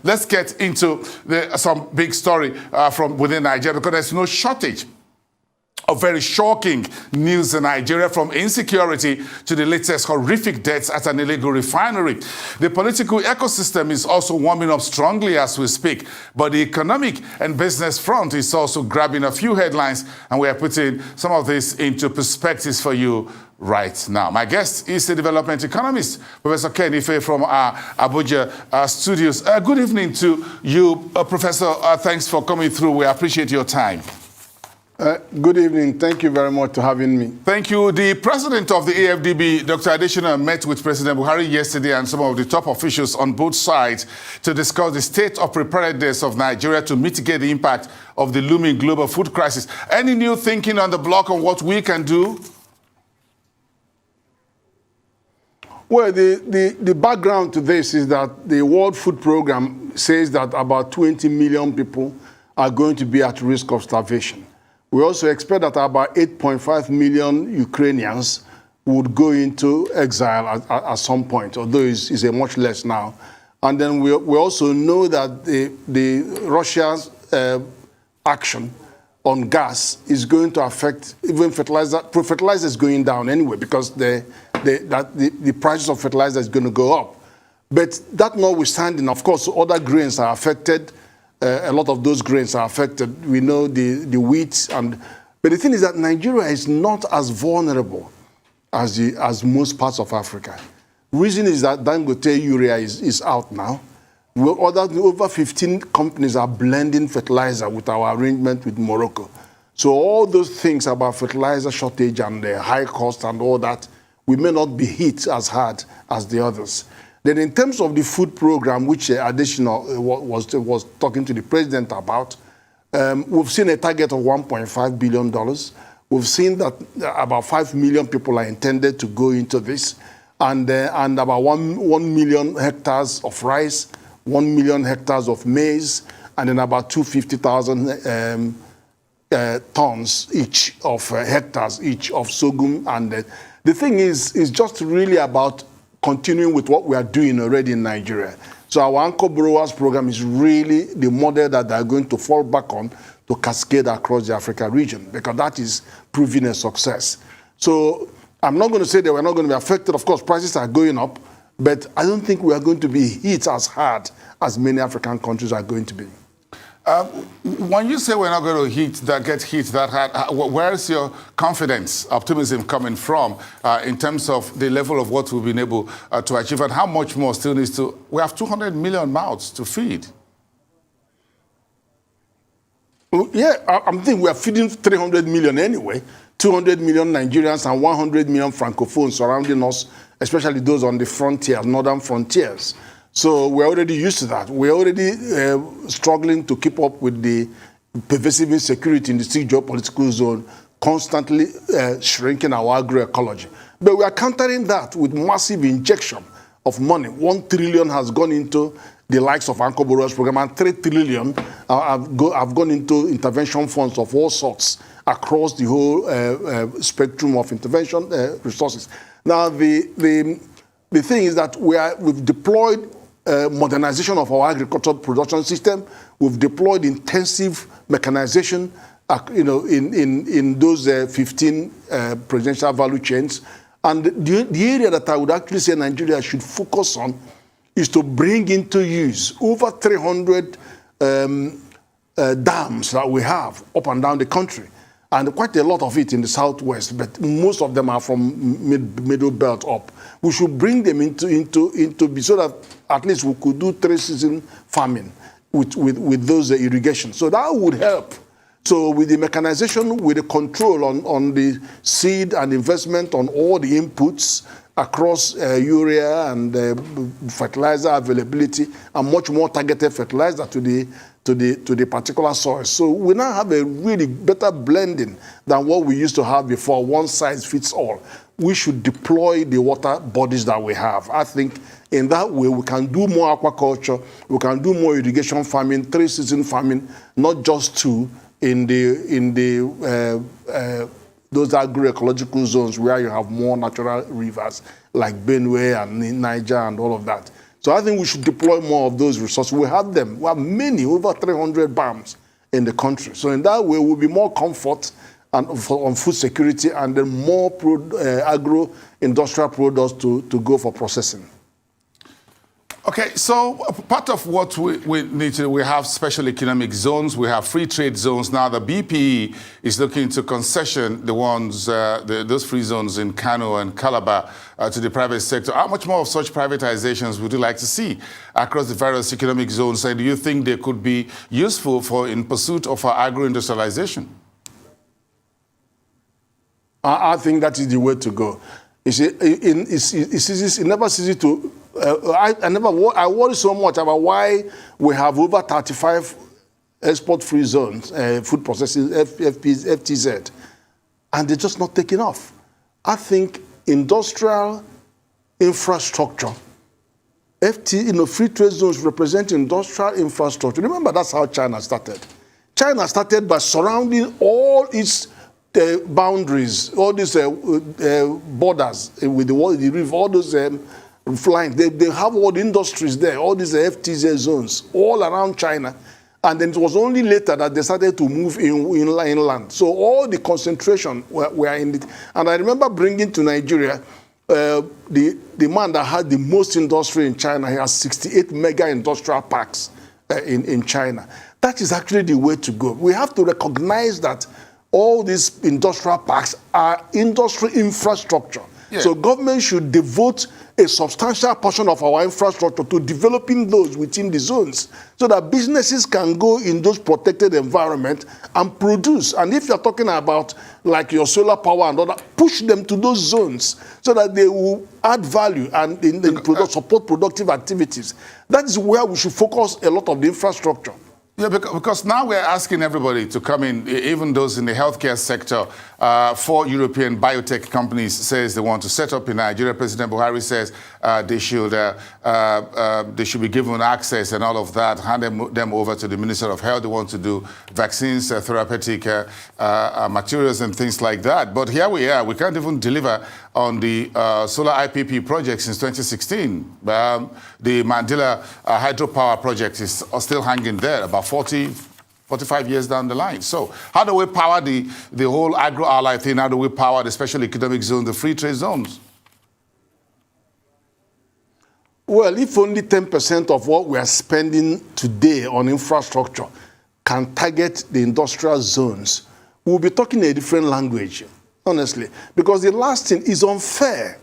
Let's get into some big story from within Nigeria, because there's no shortage of very shocking news in Nigeria, from insecurity to the latest horrific deaths at an illegal refinery. The political ecosystem is also warming up strongly as we speak, but the economic and business front is also grabbing a few headlines, and we are putting some of this into perspectives for you right now. My guest is the development economist, Professor Ken Ife from our Abuja studios. Good evening to you, Professor. Thanks for coming through. We appreciate your time. Good evening. Thank you very much for having me. Thank you. The president of the AFDB, Dr. Adesina, met with President Buhari yesterday and some of the top officials on both sides to discuss the state of preparedness of Nigeria to mitigate the impact of the looming global food crisis. Any new thinking on the block on what we can do? Well, the background to this is that the World Food Program says that about 20 million people are going to be at risk of starvation. We also expect that about 8.5 million Ukrainians would go into exile at some point, although it's a much less now. And then we also know that the Russia's action on gas is going to affect even fertilizer. Fertilizer is going down anyway because the prices of fertilizer is going to go up. But that notwithstanding, of course, other grains are affected. A lot of those grains are affected. We know the wheat, but the thing is that Nigeria is not as vulnerable as most parts of Africa. Reason is that Dangote urea is out now. Over 15 companies are blending fertilizer with our arrangement with Morocco. So all those things about fertilizer shortage and the high cost and all that, we may not be hit as hard as the others. Then in terms of the food program, which Adesina was talking to the president about, we've seen a target of $1.5 billion. We've seen that about 5 million people are intended to go into this, and about 1 million hectares of rice, 1 million hectares of maize, and then about 250,000 tons each of hectares each of sorghum. And the thing is just really about continuing with what we are doing already in Nigeria. So our Anchor Borrowers program is really the model that they're going to fall back on to cascade across the Africa region, because that is proving a success. So I'm not going to say that we're not going to be affected. Of course, prices are going up, but I don't think we are going to be hit as hard as many African countries are going to be. When you say we're not going to get hit that hard, where's your confidence, optimism coming from in terms of the level of what we've been able to achieve, and how much more still needs to? We have 200 million mouths to feed. Well, yeah, I think we are feeding 300 million anyway. 200 million Nigerians and 100 million Francophones surrounding us, especially those on the frontier, northern frontiers. So we're already used to that. We're already struggling to keep up with the pervasive insecurity in the geopolitical zone, constantly shrinking our agroecology. But we are countering that with massive injection of money. 1 trillion has gone into the likes of Anchor Borrowers program, and 3 trillion have gone into intervention funds of all sorts across the whole spectrum of intervention resources. Now, the thing is that we've deployed modernization of our agricultural production system. We've deployed intensive mechanization, in those 15 presidential value chains. And the area that I would actually say Nigeria should focus on is to bring into use over 300 dams that we have up and down the country, and quite a lot of it in the southwest, but most of them are from middle belt up. We should bring them into so that at least we could do 3-season farming with those irrigation. So that would help. So with the mechanization, with the control on the seed and investment on all the inputs across urea and fertilizer availability, and much more targeted fertilizer to the particular soil. So we now have a really better blending than what we used to have before, one size fits all. We should deploy the water bodies that we have. I think in that way we can do more aquaculture, we can do more irrigation farming, 3-season farming, not just 2 in those agroecological zones where you have more natural rivers like Benue and Niger and all of that. So I think we should deploy more of those resources. We have them. We have many, over 300 BAMs in the country. So in that way, we'll be more comfort and on food security, and then more agro-industrial products to go for processing. Okay, so part of what we need to, we have special economic zones, we have free trade zones. Now the BPE is looking to concession the ones, those free zones in Kano and Calabar to the private sector. How much more of such privatizations would you like to see across the various economic zones? And do you think they could be useful in pursuit of our agro-industrialization? I think that is the way to go. You see, it never ceases to. I worry so much about why we have over 35 export-free zones, food processing, FTZ, and they're just not taking off. I think industrial infrastructure, free trade zones represent industrial infrastructure. Remember, that's how China started. China started by surrounding all its boundaries, all these borders with the river, all those flying. They have all the industries there, all these FTZ zones all around China. And then it was only later that they started to move inland. So all the concentration were in it. And I remember bringing to Nigeria the man that had the most industry in China. He has 68 mega industrial parks in China. That is actually the way to go. We have to recognize that all these industrial parks are industry infrastructure. Yeah. So government should devote a substantial portion of our infrastructure to developing those within the zones so that businesses can go in those protected environments and produce. And if you're talking about like your solar power and all that, push them to those zones so that they will add value and support productive activities. That is where we should focus a lot of the infrastructure. Yeah, because now we're asking everybody to come in, even those in the healthcare sector. 4 European biotech companies says they want to set up in Nigeria. President Buhari says they should be given access and all of that, hand them over to the Minister of Health. They want to do vaccines, therapeutic materials and things like that. But here we are. We can't even deliver on the solar IPP project since 2016. The Mandela hydropower project is still hanging there, about 45 years down the line. So how do we power the whole agro-ally thing? How do we power the special economic zone, the free trade zones? Well, if only 10% of what we are spending today on infrastructure can target the industrial zones, we'll be talking a different language, honestly. Because the last thing is unfair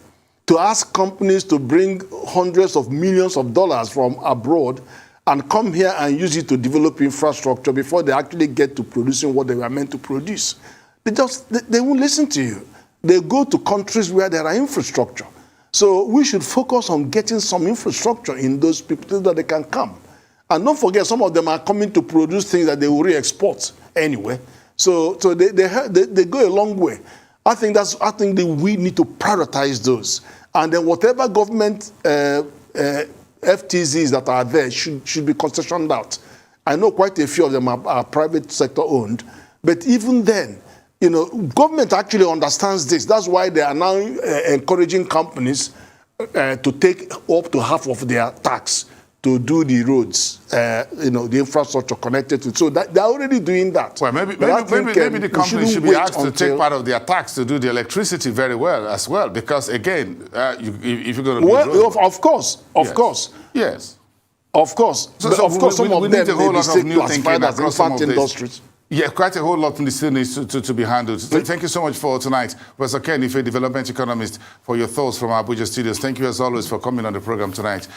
to ask companies to bring hundreds of millions of dollars from abroad and come here and use it to develop infrastructure before they actually get to producing what they were meant to produce. They won't listen to you. They go to countries where there are infrastructure. So we should focus on getting some infrastructure in those people so that they can come. And don't forget, some of them are coming to produce things that they will re-export anyway. So they go a long way. I think that we need to prioritize those. And then whatever government FTZs that are there should be concessioned out. I know quite a few of them are private sector owned, but even then, government actually understands this. That's why they are now encouraging companies to take up to half of their tax to do the roads, the infrastructure connected to it. So they're already doing that. Well, maybe the company should be asked to take part of their tax to do the electricity very well as well. Because again, if you're going to of course. Yes. Of course. Of course, some of them may be classified as infant industries. Yeah, quite a whole lot still needs to be handled. Thank you so much for tonight. Professor Ken Ife, development economist, for your thoughts from our Abuja studios. Thank you as always for coming on the program tonight.